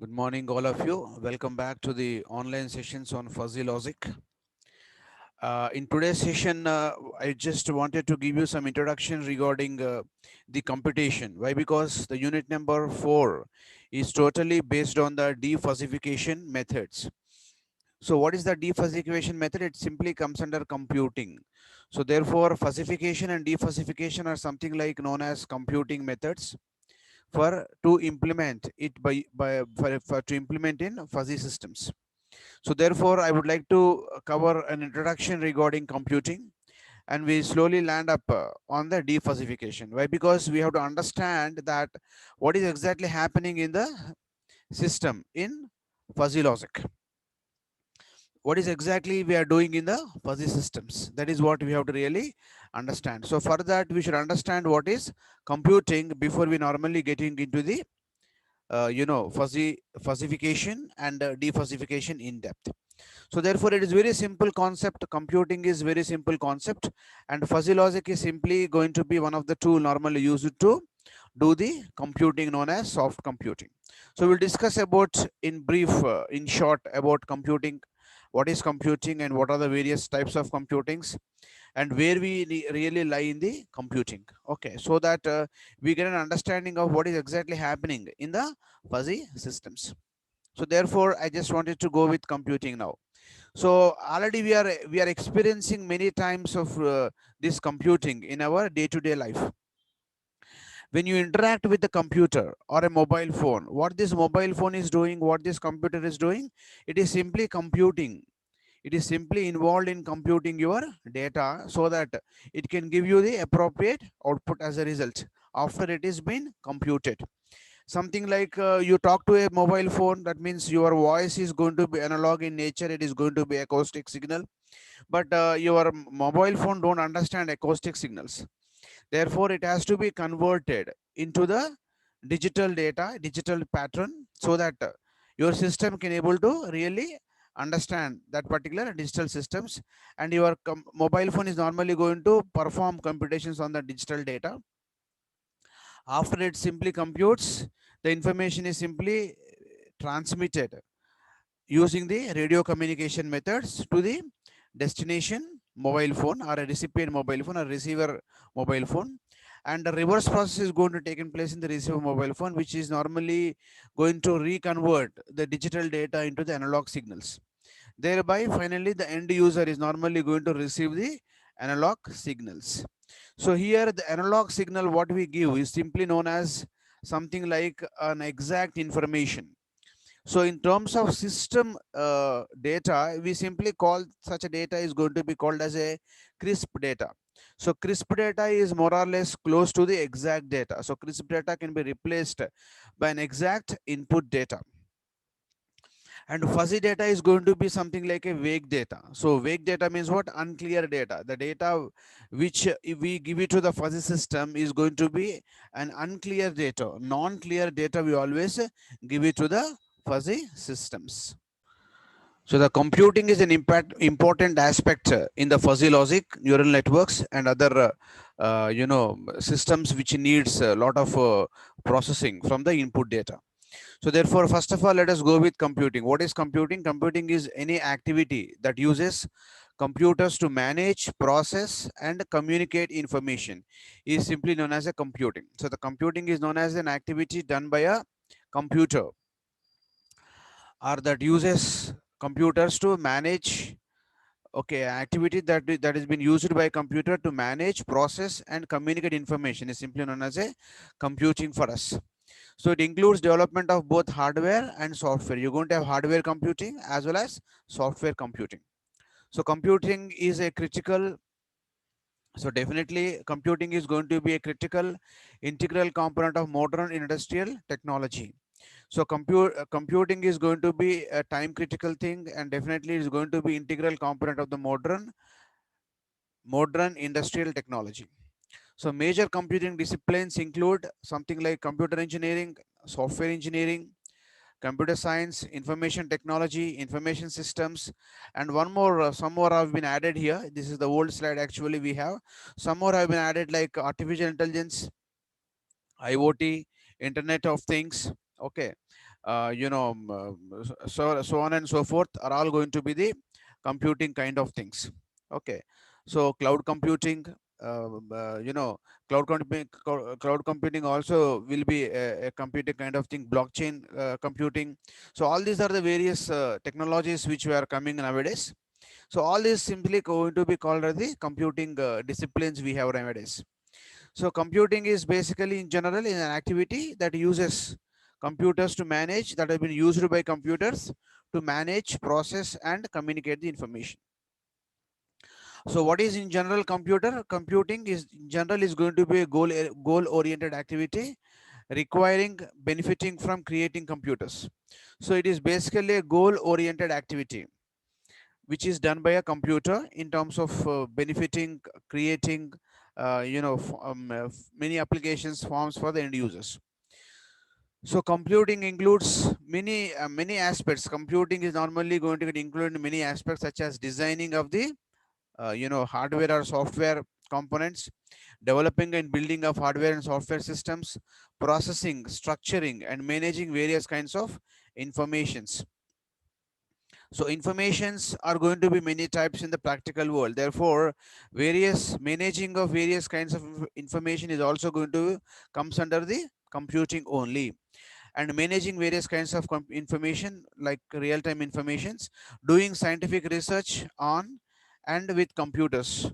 Good morning, all of you. Welcome back to the online sessions on fuzzy logic. In today's session, I just wanted to give you some introduction regarding the computation. Why? Because the unit number 4 is totally based on the defuzzification methods. So what is the defuzzification method? It simply comes under computing. So therefore, fuzzification and defuzzification are something like known as computing methods for to implement it for to implement in fuzzy systems. So therefore, I would like to cover an introduction regarding computing, and we slowly land up on the defuzzification. Why? Because we have to understand that what is exactly happening in the system in fuzzy logic. What is exactly we are doing in the fuzzy systems? That is what we have to really understand. So for that, we should understand what is computing before we normally getting into the fuzzification and defuzzification in depth. So therefore it is very simple concept. Computing is very simple concept, and fuzzy logic is simply going to be one of the tool normally used to do the computing known as soft computing. So we'll discuss about in brief, in short, about computing, what is computing and what are the various types of computings, and where we really lie in the computing. Okay, so that we get an understanding of what is exactly happening in the fuzzy systems. So therefore I just wanted to go with computing now. So already we are experiencing many times of this computing in our day to day life. When you interact with the computer or a mobile phone, what this mobile phone is doing, what this computer is doing, it is simply computing. It is simply involved in computing your data so that it can give you the appropriate output as a result after it is been computed. Something like you talk to a mobile phone, that means your voice is going to be analog in nature, it is going to be acoustic signal, but your mobile phone don't understand acoustic signals. Therefore it has to be converted into the digital data, digital pattern, so that your system can able to really understand that particular digital systems, and your mobile phone is normally going to perform computations on the digital data. After it simply computes, the information is simply transmitted using the radio communication methods to the destination mobile phone or a recipient mobile phone or receiver mobile phone, and the reverse process is going to take in place in the receiver mobile phone, which is normally going to reconvert the digital data into the analog signals. Thereby finally the end user is normally going to receive the analog signals. So here the analog signal what we give is simply known as something like an exact information. So in terms of system data, we simply call such a data is going to be called as a crisp data. So crisp data is more or less close to the exact data. So crisp data can be replaced by an exact input data. And fuzzy data is going to be something like a vague data. So vague data means what? Unclear data. The data which if we give it to the fuzzy system is going to be an unclear data. Non-clear data we always give it to the fuzzy systems. So the computing is an important aspect in the fuzzy logic, neural networks, and other systems which needs a lot of processing from the input data. So therefore, first of all, let us go with computing. What is computing? Computing is any activity that uses computers to manage, process, and communicate information is simply known as a computing. So the computing is known as an activity done by a computer, or that uses computers to manage, okay, activity that has been used by a computer to manage, process, and communicate information is simply known as a computing for us. So it includes development of both hardware and software. You're going to have hardware computing as well as software computing. So computing is a critical, so definitely computing is going to be a critical integral component of modern industrial technology. So computing is going to be a time critical thing, and definitely is going to be integral component of the modern industrial technology. So major computing disciplines include something like computer engineering, software engineering, computer science, information technology, information systems, and one more, some more have been added here. This is the old slide actually we have. Some more have been added like artificial intelligence, IoT, Internet of Things. Okay. so on and so forth are all going to be the computing kind of things. Okay, so cloud computing, you know, cloud computing also will be a computing kind of thing. Blockchain computing. So all these are the various technologies which were coming nowadays. So all this simply going to be called as the computing disciplines we have nowadays. So computing is basically in general is an activity that uses computers to manage, that have been used by computers to manage, process and communicate the information. So what is in general computer? Computing is in general is going to be a goal oriented activity requiring benefiting from creating computers. So it is basically a goal oriented activity which is done by a computer in terms of benefiting, creating, many applications forms for the end users. So computing includes many aspects. Computing is normally going to get included in many aspects such as designing of the hardware or software components, developing and building of hardware and software systems, processing, structuring and managing various kinds of informations. So informations are going to be many types in the practical world. Therefore, various managing of various kinds of information is also going to comes under the computing only. And managing various kinds of information like real-time informations, doing scientific research on and with computers.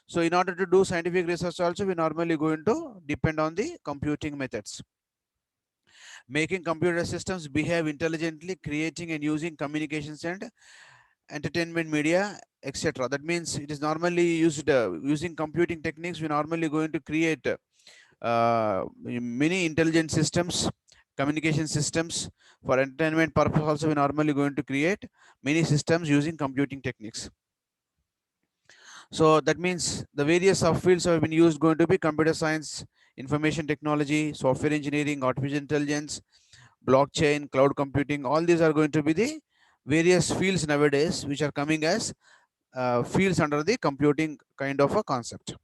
So in order to do scientific research also, we normally going to depend on the computing methods. Making computer systems behave intelligently, creating and using communications and entertainment media, etc. That means it is normally used using computing techniques. We normally going to create many intelligent systems, communication systems. For entertainment purpose also, we normally going to create many systems using computing techniques. So that means the various subfields have been used going to be computer science, information technology, software engineering, artificial intelligence, blockchain, cloud computing. All these are going to be the various fields nowadays which are coming as fields under the computing kind of a concept.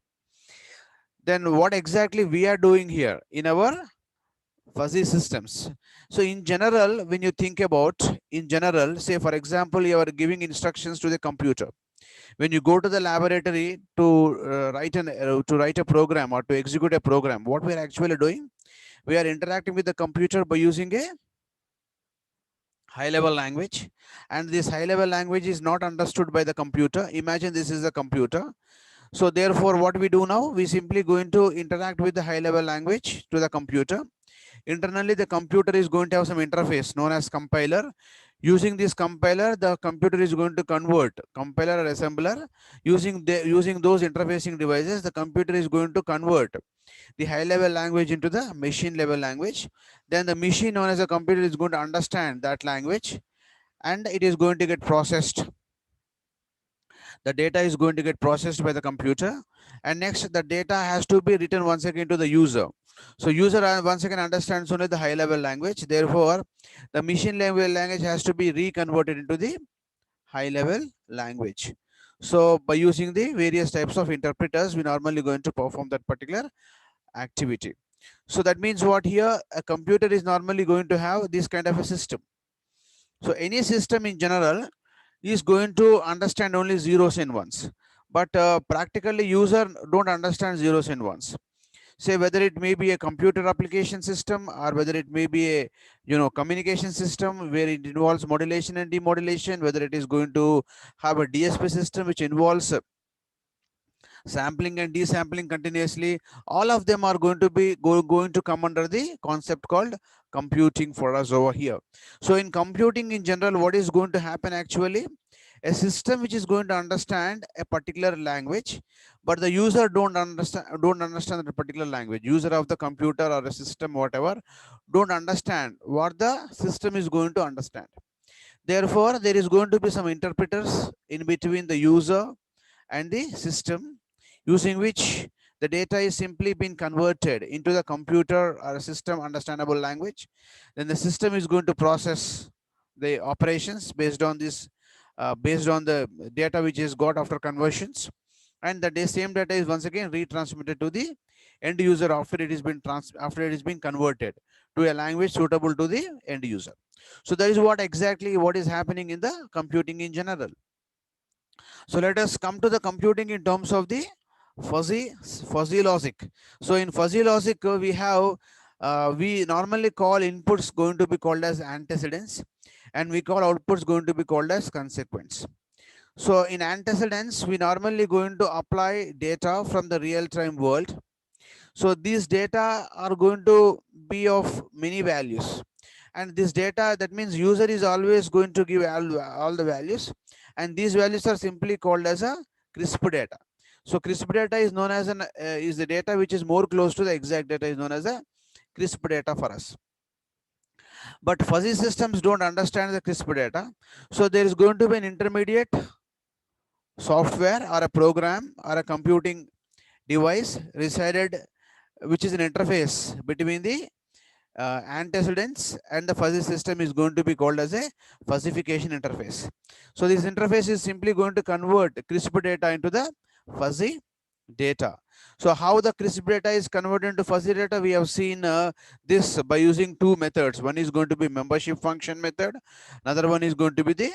Then what exactly we are doing here in our fuzzy systems? So in general, when you think about in general, say for example, you are giving instructions to the computer. When you go to the laboratory to write a program or to execute a program, what we are actually doing? We are interacting with the computer by using a high level language, and this high level language is not understood by the computer. Imagine this is a computer. So therefore what we do now, we simply going to interact with the high level language to the computer. Internally the computer is going to have some interface known as compiler. Using this compiler, the computer is going to convert compiler or assembler. Using those interfacing devices, the computer is going to convert the high level language into the machine level language. Then the machine known as a computer is going to understand that language, and it is going to get processed. The data is going to get processed by the computer, and next the data has to be written once again to the user. So user once again understands only the high level language. Therefore the machine level language has to be reconverted into the high level language. So by using the various types of interpreters, we normally going to perform that particular activity. So that means what here, a computer is normally going to have this kind of a system. So any system in general is going to understand only zeros and ones, but practically user don't understand zeros and ones. Say whether it may be a computer application system or whether it may be a communication system where it involves modulation and demodulation, whether it is going to have a DSP system which involves sampling and desampling continuously. All of them are going to be going to come under the concept called computing for us over here. So in computing in general, what is going to happen actually? A system which is going to understand a particular language, but the user don't understand the particular language. User of the computer or a system, whatever, don't understand what the system is going to understand. Therefore there is going to be some interpreters in between the user and the system, using which the data is simply being converted into the computer or a system understandable language. Then the system is going to process the operations based on this, based on the data which is got after conversions, and the same data is once again retransmitted to the end user after it has been converted to a language suitable to the end user. So that is what exactly what is happening in the computing in general. So let us come to the computing in terms of the fuzzy logic. So in fuzzy logic, we normally call inputs going to be called as antecedents, and we call outputs going to be called as consequence. So in antecedents, we normally going to apply data from the real-time world. So these data are going to be of many values, and this data, that means user is always going to give all the values, and these values are simply called as a crisp data. So crisp data is known as is the data which is more close to the exact data, is known as a crisp data for us. But fuzzy systems don't understand the crisp data, so there is going to be an intermediate software or a program or a computing device resided, which is an interface between the antecedents and the fuzzy system, is going to be called as a fuzzification interface. So this interface is simply going to convert crisp data into the fuzzy data. So how the crisp data is converted into fuzzy data, we have seen this by using two methods. One is going to be membership function method, another one is going to be the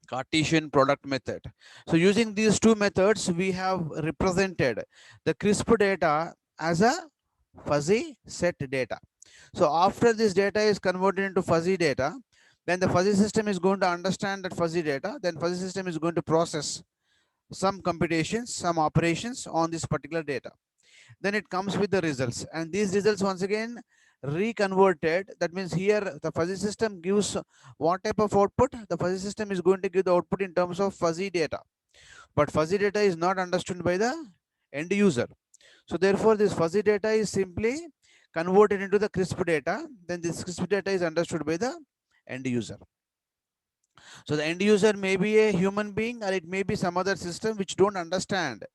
Cartesian product method. So using these two methods, we have represented the crisp data as a fuzzy set data. So after this data is converted into fuzzy data, then the fuzzy system is going to understand that fuzzy data, then fuzzy system is going to process some computations, some operations on this particular data. Then it comes with the results, and these results once again reconverted. That means here the fuzzy system gives what type of output? The fuzzy system is going to give the output in terms of fuzzy data, but fuzzy data is not understood by the end user. So therefore this fuzzy data is simply converted into the crisp data, then this crisp data is understood by the end user. So the end user may be a human being, or it may be some other system which don't understand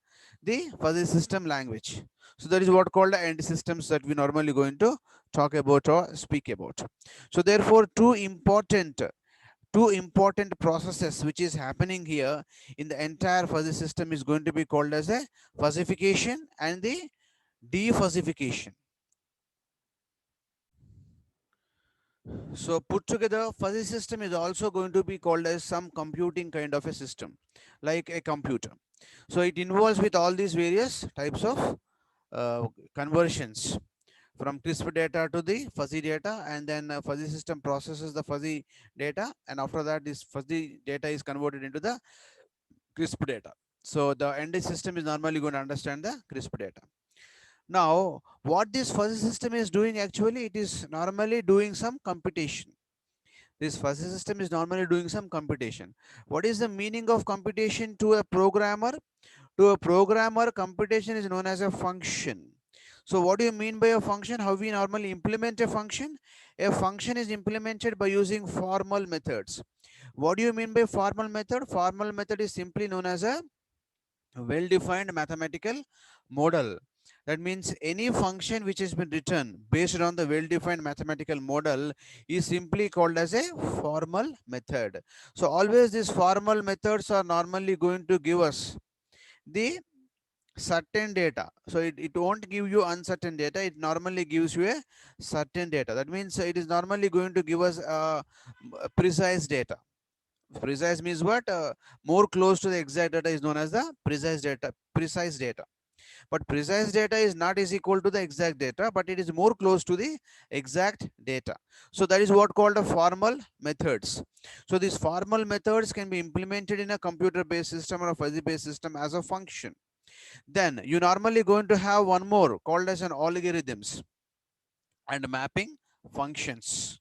the fuzzy system language. So that is what called the end systems that we normally going to talk about or speak about. So therefore two important processes which is happening here in the entire fuzzy system is going to be called as a fuzzification and the defuzzification. So put together, fuzzy system is also going to be called as some computing kind of a system, like a computer. So it involves with all these various types of conversions from crisp data to the fuzzy data, and then fuzzy system processes the fuzzy data, and after that this fuzzy data is converted into the crisp data. So the end system is normally going to understand the crisp data. Now, what this fuzzy system is doing actually, it is normally doing some computation. This fuzzy system is normally doing some computation. What is the meaning of computation to a programmer? To a programmer, computation is known as a function. So what do you mean by a function? How we normally implement a function? A function is implemented by using formal methods. What do you mean by formal method? Formal method is simply known as a well-defined mathematical model. That means any function which has been written based on the well-defined mathematical model is simply called as a formal method. So always these formal methods are normally going to give us the certain data. So it won't give you uncertain data. It normally gives you a certain data. That means it is normally going to give us precise data. Precise means what? More close to the exact data is known as the precise data. Precise data. But precise data is not is equal to the exact data, but it is more close to the exact data. So that is what called a formal methods. So these formal methods can be implemented in a computer-based system or a fuzzy-based system as a function. Then you normally going to have one more called as an algorithms and mapping functions.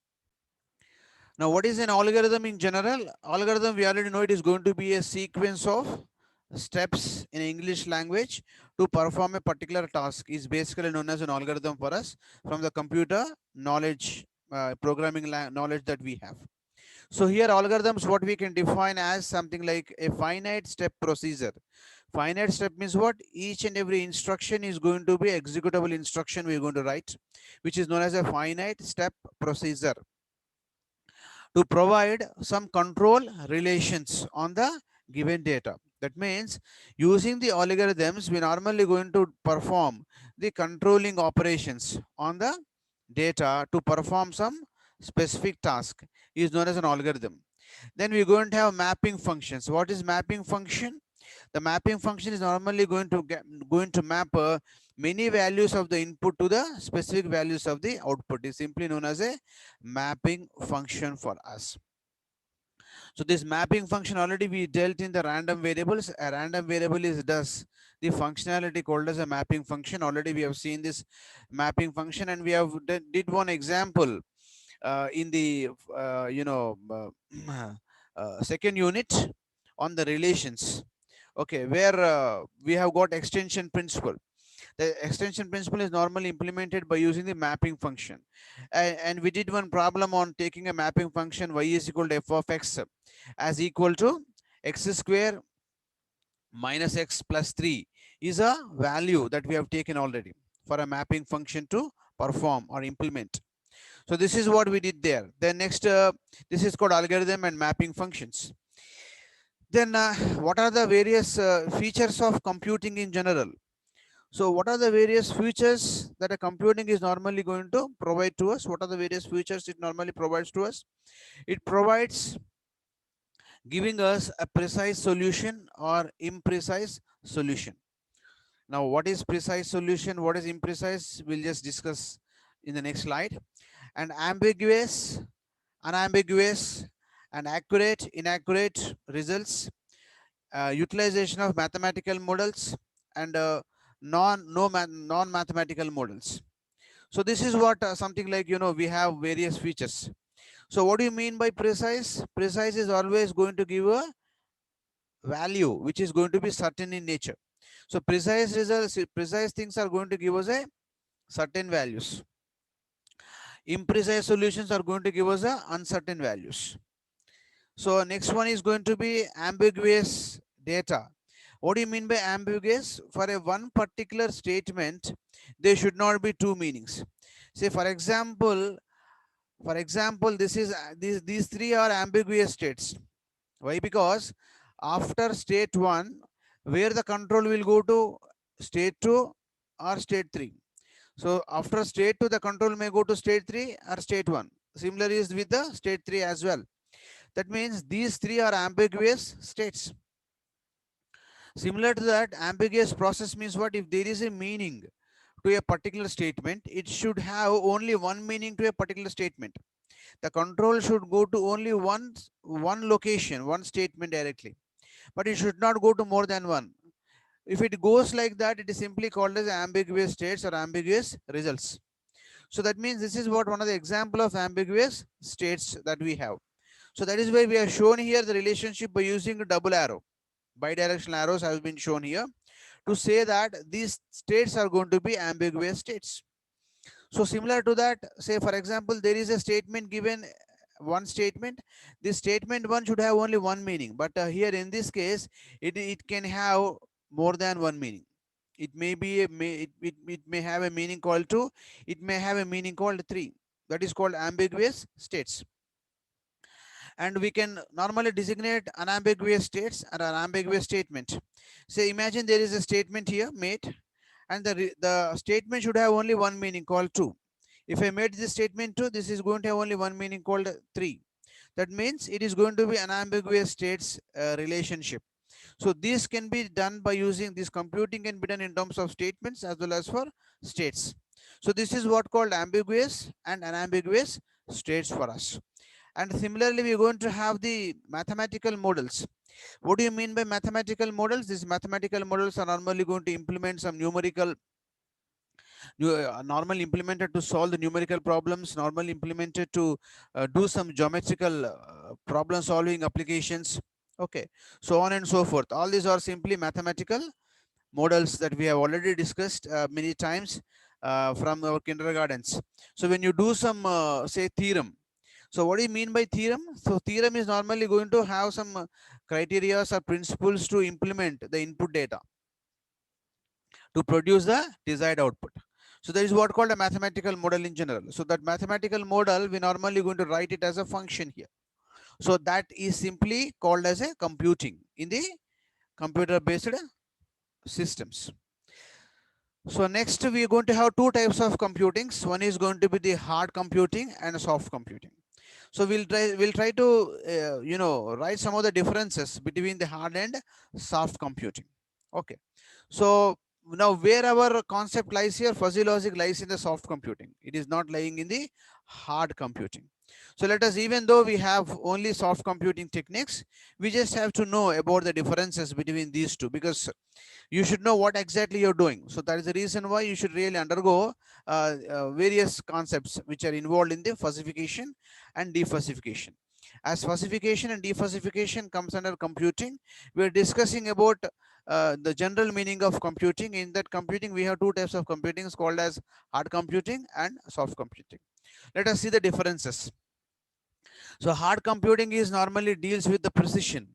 Now, what is an algorithm in general? Algorithm, we already know it is going to be a sequence of steps in English language to perform a particular task, is basically known as an algorithm for us from the computer knowledge, programming knowledge that we have. So here algorithms, what we can define as something like a finite step procedure. Finite step means what? Each and every instruction is going to be executable instruction we're going to write, which is known as a finite step procedure, to provide some control relations on the given data. That means using the algorithms, we normally going to perform the controlling operations on the data to perform some specific task is known as an algorithm. Then we're going to have mapping functions. What is mapping function? The mapping function is normally going to map many values of the input to the specific values of the output. Is simply known as a mapping function for us. So this mapping function already we dealt in the random variables. A random variable is does the functionality called as a mapping function. Already we have seen this mapping function, and we have did one example in the second unit on the relations. Okay, where we have got extension principle. The extension principle is normally implemented by using the mapping function. And we did one problem on taking a mapping function y is equal to f of x as equal to x square minus x plus 3 is a value that we have taken already for a mapping function to perform or implement. So this is what we did there. Then next, this is called algorithm and mapping functions. Then what are the various features of computing in general? So what are the various features that a computing is normally going to provide to us? What are the various features it normally provides to us? It provides giving us a precise solution or imprecise solution. Now, what is precise solution? What is imprecise? We'll just discuss in the next slide. And ambiguous, unambiguous, and accurate, inaccurate results, utilization of mathematical models, and non-mathematical models. So this is what something like, we have various features. So what do you mean by precise? Precise is always going to give a value which is going to be certain in nature. So precise results, precise things are going to give us a certain values. Imprecise solutions are going to give us a uncertain values. So next one is going to be ambiguous data. What do you mean by ambiguous? For a one particular statement, there should not be two meanings. Say for example, this is these three are ambiguous states. Why? Because after state 1, where the control will go to state 2 or state 3. So after state 2, the control may go to state 3 or state 1. Similar is with the state 3 as well. That means these three are ambiguous states. Similar to that, ambiguous process means what? If there is a meaning to a particular statement, it should have only one meaning to a particular statement. The control should go to only one location, one statement directly, but it should not go to more than one. If it goes like that, it is simply called as ambiguous states or ambiguous results. So that means this is what one of the example of ambiguous states that we have. So that is why we have shown here the relationship by using a double arrow. Bidirectional arrows have been shown here to say that these states are going to be ambiguous states. So similar to that, say for example, there is a statement given, one statement. This statement one should have only one meaning, but here in this case, it can have more than one meaning. It may be it may have a meaning called 2, it may have a meaning called 3. That is called ambiguous states. And we can normally designate unambiguous states and an ambiguous statement. Say imagine there is a statement here made, and the statement should have only one meaning called 2. If I made this statement 2, this is going to have only one meaning called 3. That means it is going to be an ambiguous states relationship. So this can be done by using this, computing can be done in terms of statements as well as for states. So this is what called ambiguous and unambiguous states for us. And similarly, we're going to have the mathematical models. What do you mean by mathematical models? These mathematical models are normally going to implement some numerical, normally implemented to solve the numerical problems, normally implemented to do some geometrical problem solving applications. Okay, so on and so forth. All these are simply mathematical models that we have already discussed many times from our kindergartens. So when you do some, say, theorem, so what do you mean by theorem? So theorem is normally going to have some criteria or principles to implement the input data to produce the desired output. So that is what called a mathematical model in general. So that mathematical model, we normally going to write it as a function here. So that is simply called as a computing in the computer based systems. So next we are going to have two types of computings. One is going to be the hard computing and soft computing. So we'll try to write some of the differences between the hard and soft computing. Okay. So now where our concept lies here, fuzzy logic lies in the soft computing. It is not lying in the hard computing. So let us, even though we have only soft computing techniques, we just have to know about the differences between these two, because you should know what exactly you're doing. So that is the reason why you should really undergo various concepts which are involved in the fuzzification and defuzzification. As fuzzification and defuzzification comes under computing, we're discussing about the general meaning of computing. In that computing, we have two types of computing called as hard computing and soft computing. Let us see the differences. So hard computing is normally deals with the precision.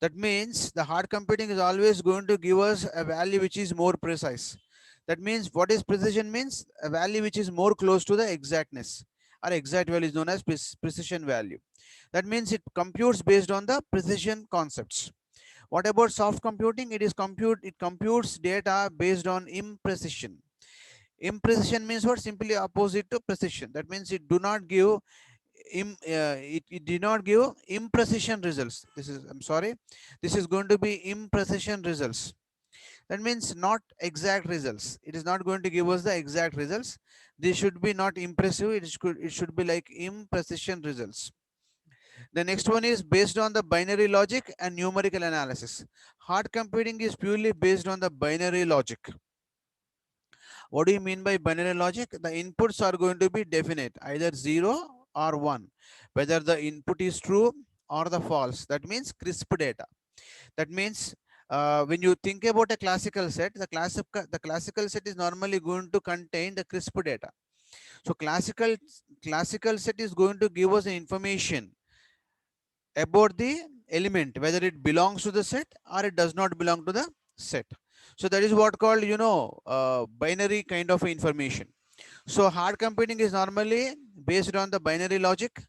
That means the hard computing is always going to give us a value which is more precise. That means, what is precision means? A value which is more close to the exactness, or exact value is known as precision value. That means it computes based on the precision concepts. What about soft computing? It computes data based on imprecision. Imprecision means what? Simply opposite to precision. That means it do not give it did not give imprecision results. I'm sorry, this is going to be imprecision results. That means not exact results. It is not going to give us the exact results. This should be not impressive. It should be like imprecision results. The next one is based on the binary logic and numerical analysis. Hard computing is purely based on the binary logic. What do you mean by binary logic? The inputs are going to be definite, either 0 or 1. Whether the input is true or the false. That means crisp data. That means when you think about a classical set, the classical set is normally going to contain the crisp data. So classical set is going to give us the information about the element, whether it belongs to the set or it does not belong to the set. So that is what called, binary kind of information. So hard computing is normally based on the binary logic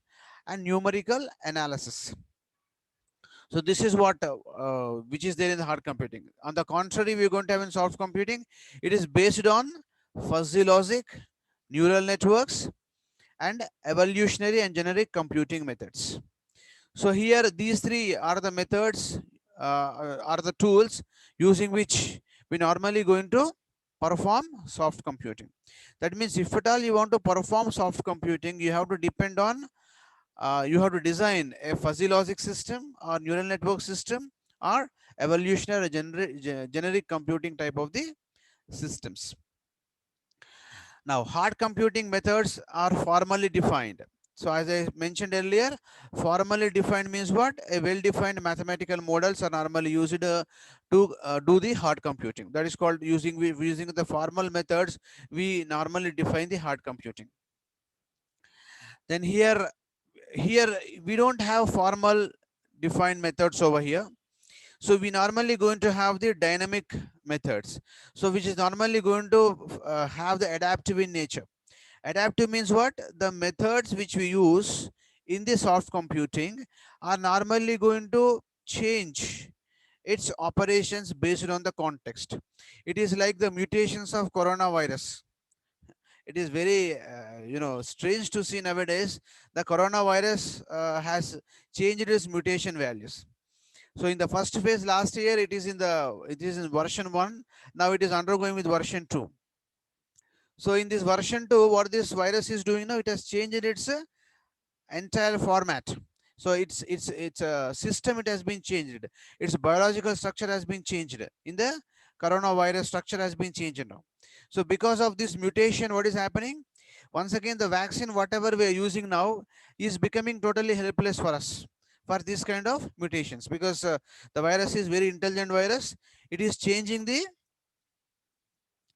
and numerical analysis. So this is what which is there in the hard computing. On the contrary, we're going to have in soft computing, it is based on fuzzy logic, neural networks, and evolutionary and generic computing methods. So here, these three are the methods, are the tools using which we normally going to perform soft computing. That means if at all you want to perform soft computing, you have to depend on, you have to design a fuzzy logic system or neural network system or evolutionary generic computing type of the systems. Now, hard computing methods are formally defined. So as I mentioned earlier, formally defined means what? A well-defined mathematical models are normally used to do the hard computing. That is called using the formal methods. We normally define the hard computing. Then here we don't have formal defined methods over here. So we normally going to have the dynamic methods. So which is normally going to have the adaptive in nature. Adaptive means what? The methods which we use in the soft computing are normally going to change its operations based on the context. It is like the mutations of coronavirus. It is very strange to see nowadays. The coronavirus has changed its mutation values. So in the first phase last year, it is in version 1. Now it is undergoing with version 2. So in this version 2, what this virus is doing now, it has changed its entire format. So it's a system, it has been changed. Its biological structure has been changed. In the coronavirus, structure has been changed now. So because of this mutation, what is happening? Once again, the vaccine, whatever we are using now, is becoming totally helpless for us for this kind of mutations, because the virus is very intelligent virus. It is changing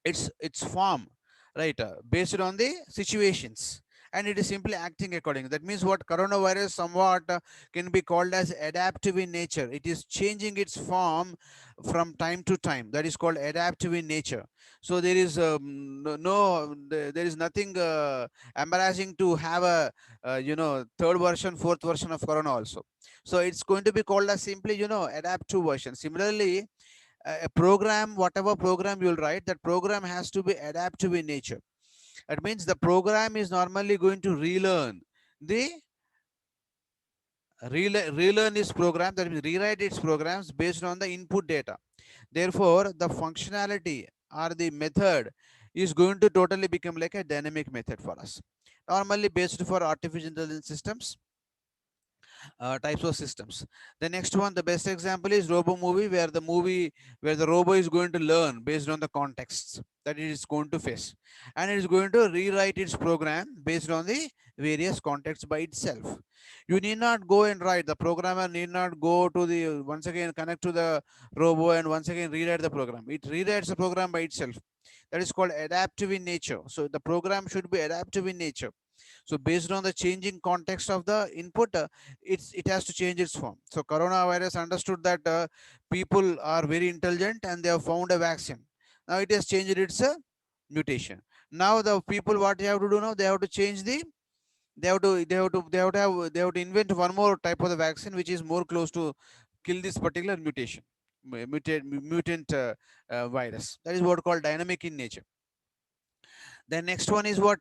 its form, right, based on the situations, and it is simply acting accordingly. That means what? Coronavirus somewhat can be called as adaptive in nature. It is changing its form from time to time. That is called adaptive in nature. So there is there is nothing embarrassing to have a third version, fourth version of corona also. So it's going to be called as simply adaptive version. Similarly, a program, whatever program you'll write, that program has to be adaptive in nature. That means the program is normally going to the relearn its program, that means rewrite its programs based on the input data. Therefore the functionality or the method is going to totally become like a dynamic method for us, normally based for artificial intelligence systems, types of systems. The next one, the best example is Robo movie, where the robo is going to learn based on the contexts that it is going to face, and it is going to rewrite its program based on the various contexts by itself. You need not go and write. The programmer need not go to the once again connect to the robo and once again rewrite the program. It rewrites the program by itself. That is called adaptive in nature. So the program should be adaptive in nature. So based on the changing context of the input, it has to change its form. So coronavirus understood that people are very intelligent and they have found a vaccine. Now it has changed its mutation. Now the people, what they have to do now, they have to change the they have to invent one more type of the vaccine which is more close to kill this particular mutation, mutant virus. That is what called dynamic in nature. The next one is what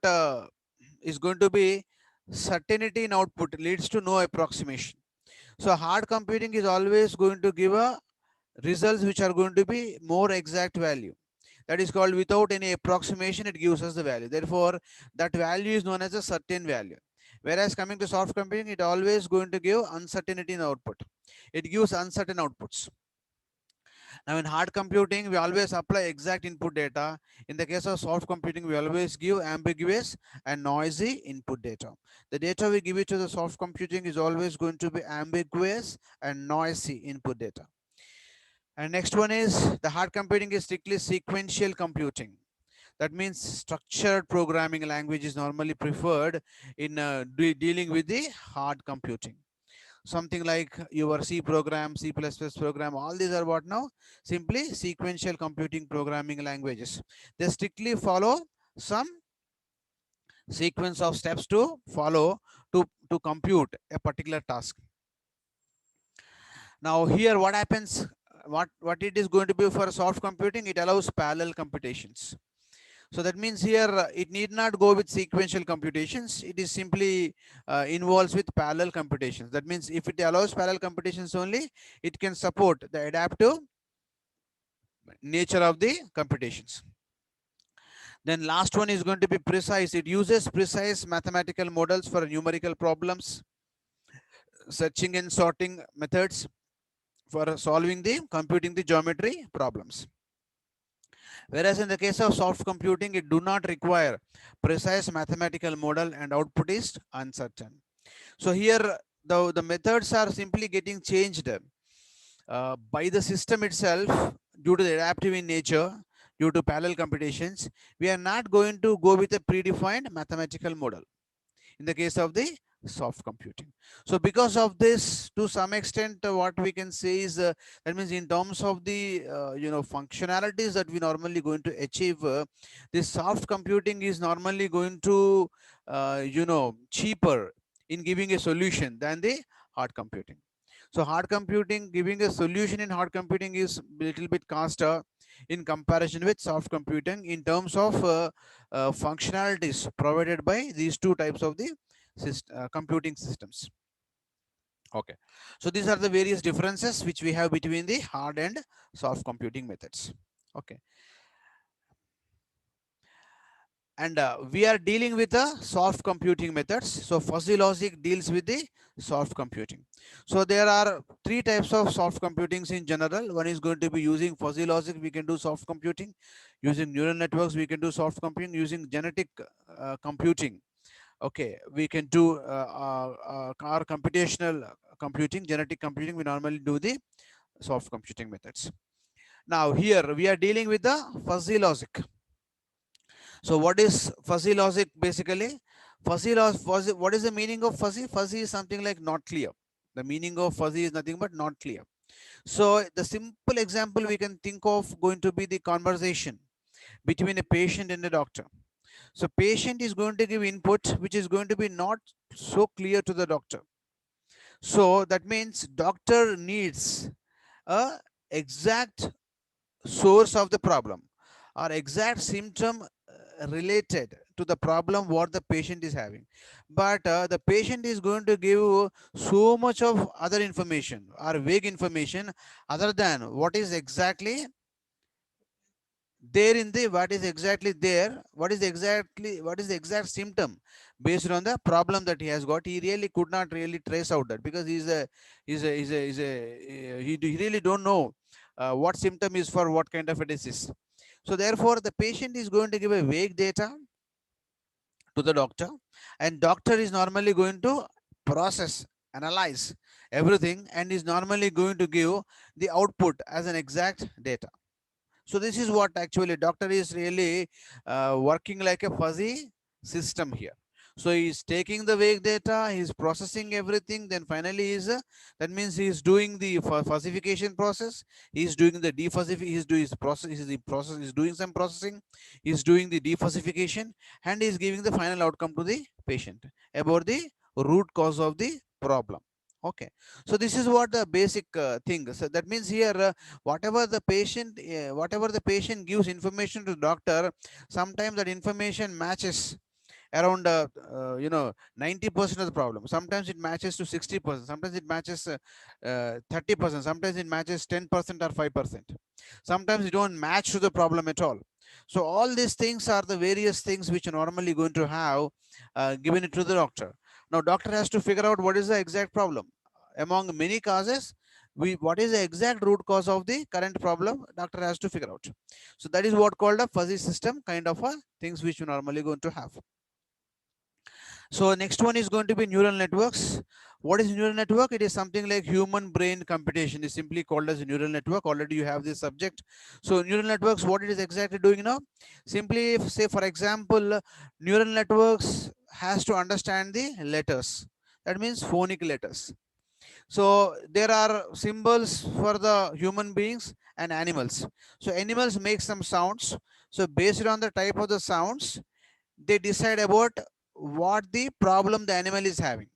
is going to be certainty in output leads to no approximation. So hard computing is always going to give a results which are going to be more exact value. That is called without any approximation, it gives us the value. Therefore, that value is known as a certain value. Whereas coming to soft computing, it always going to give uncertainty in output. It gives uncertain outputs. Now in hard computing, we always apply exact input data. In the case of soft computing, we always give ambiguous and noisy input data. The data we give it to the soft computing is always going to be ambiguous and noisy input data. And next one is the hard computing is strictly sequential computing. That means structured programming language is normally preferred in dealing with the hard computing. Something like your C program, C++ program, all these are what now? Simply sequential computing programming languages. They strictly follow some sequence of steps to follow to compute a particular task. Now here what happens, what it is going to be for soft computing, it allows parallel computations. So that means here it need not go with sequential computations. It is simply involves with parallel computations. That means if it allows parallel computations only, it can support the adaptive nature of the computations. Then last one is going to be precise. It uses precise mathematical models for numerical problems, searching and sorting methods for solving the computing the geometry problems. Whereas in the case of soft computing, it do not require precise mathematical model and output is uncertain. So here the methods are simply getting changed by the system itself due to the adaptive in nature, due to parallel computations. We are not going to go with a predefined mathematical model in the case of the soft computing. So because of this, to some extent, what we can say is that means in terms of the functionalities that we normally going to achieve, this soft computing is normally going to cheaper in giving a solution than the hard computing. So hard computing, giving a solution in hard computing is a little bit cost in comparison with soft computing in terms of functionalities provided by these two types of the computing systems. Okay, so these are the various differences which we have between the hard and soft computing methods. Okay, and we are dealing with the soft computing methods. So fuzzy logic deals with the soft computing. So there are three types of soft computings in general. One is going to be using fuzzy logic, we can do soft computing. Using neural networks, we can do soft computing. Using genetic computing, okay, we can do our computational computing, genetic computing, we normally do the soft computing methods. Now here we are dealing with the fuzzy logic. So what is fuzzy logic basically? Fuzzy, what is the meaning of fuzzy? Fuzzy is something like not clear. The meaning of fuzzy is nothing but not clear. So the simple example we can think of going to be the conversation between a patient and a doctor. So patient is going to give input which is going to be not so clear to the doctor. So that means doctor needs a exact source of the problem or exact symptom related to the problem what the patient is having, but the patient is going to give so much of other information or vague information other than what is exactly there in the what is exactly there, what is the exact symptom based on the problem that he has got. He really could not really trace out that because he really don't know what symptom is for what kind of a disease. So therefore the patient is going to give a vague data to the doctor, and doctor is normally going to process, analyze everything, and is normally going to give the output as an exact data. So this is what actually doctor is really working like a fuzzy system here. So he's taking the vague data, he's processing everything, then finally that means he's doing the fuzzification process, he's doing the defuzzification, he's doing his process, he's doing some processing, he's doing the defuzzification, and he's giving the final outcome to the patient about the root cause of the problem. Okay, so this is what the basic thing. So that means here whatever the patient gives information to the doctor, sometimes that information matches around 90% of the problem, sometimes it matches to 60%, sometimes it matches 30%, sometimes it matches 10% or 5%, sometimes it don't match to the problem at all. So all these things are the various things which are normally going to have given it to the doctor. Now doctor has to figure out what is the exact problem among many causes. What is the exact root cause of the current problem, doctor has to figure out. So that is what called a fuzzy system kind of a things which you normally going to have. So next one is going to be neural networks. What is neural network? It is something like human brain computation is simply called as a neural network. Already you have this subject. So neural networks, what it is exactly doing now? Simply if, say for example, neural networks has to understand the letters. That means phonic letters. So there are symbols for the human beings and animals. So animals make some sounds. So based on the type of the sounds, they decide about what the problem the animal is having.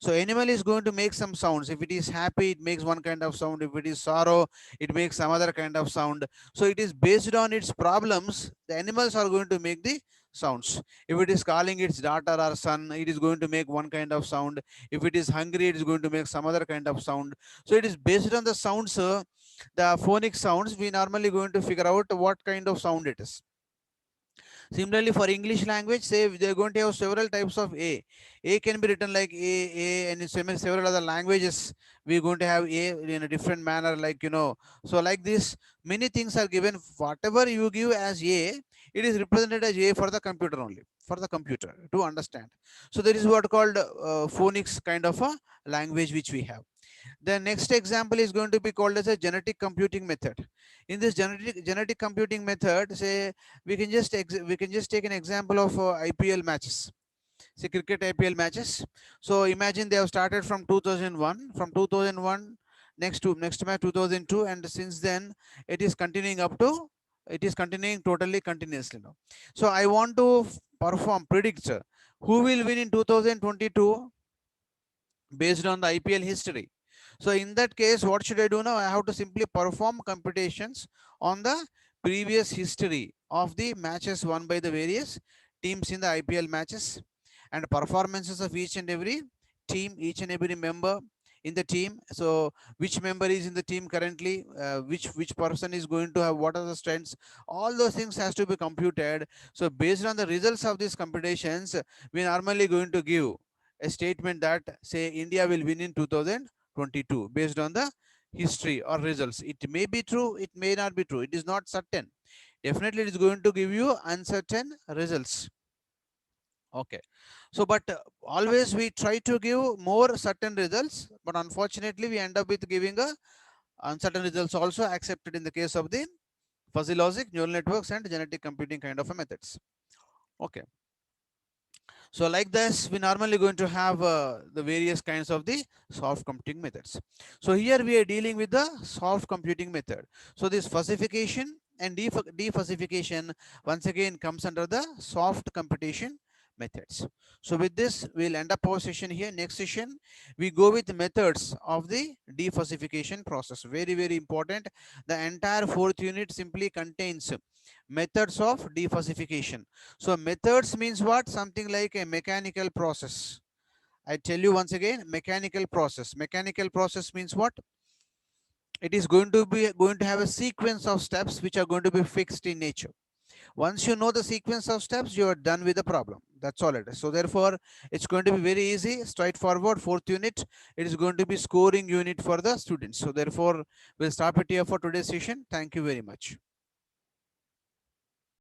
So animal is going to make some sounds. If it is happy, it makes one kind of sound. If it is sorrow, it makes some other kind of sound. So it is based on its problems, the animals are going to make the sounds. If it is calling its daughter or son, it is going to make one kind of sound. If it is hungry, it is going to make some other kind of sound. So it is based on the sounds, the phonic sounds, we normally going to figure out what kind of sound it is. Similarly, for English language, say they're going to have several types of A. A can be written like and in several other languages, we're going to have A in a different manner, like, so like this, many things are given. Whatever you give as A, it is represented as A for the computer only, for the computer to understand. So there is what called phonics kind of a language which we have. The next example is going to be called as a genetic computing method. In this genetic computing method, say we can just take an example of IPL matches. Say cricket IPL matches. So imagine they have started from 2001. From 2001 next match 2002, and since then it is continuing up to, it is continuing totally continuously now. So I want to perform predict who will win in 2022 based on the IPL history. So in that case, what should I do now? I have to simply perform computations on the previous history of the matches won by the various teams in the IPL matches, and performances of each and every team, each and every member in the team. So which member is in the team currently, which person is going to have what are the strengths, all those things has to be computed. So based on the results of these computations, we normally going to give a statement that say India will win in 2022 based on the history or results. It may be true, it may not be true, it is not certain. Definitely it is going to give you uncertain results. Okay, so but always we try to give more certain results, but unfortunately we end up with giving a uncertain results also accepted in the case of the fuzzy logic, neural networks, and genetic computing kind of a methods. Okay, so like this, we normally going to have the various kinds of the soft computing methods. So here we are dealing with the soft computing method. So this fuzzification and defuzzification once again comes under the soft computation methods. So with this, we'll end up our session here. Next session, we go with methods of the defuzzification process. Very, very important. The entire fourth unit simply contains methods of defuzzification. So methods means what? Something like a mechanical process. I tell you once again, mechanical process. Mechanical process means what? It is going to have a sequence of steps which are going to be fixed in nature. Once you know the sequence of steps, you are done with the problem. That's all it is. So therefore, it's going to be very easy, straightforward. Fourth unit, it is going to be scoring unit for the students. So therefore, we'll stop it here for today's session. Thank you very much.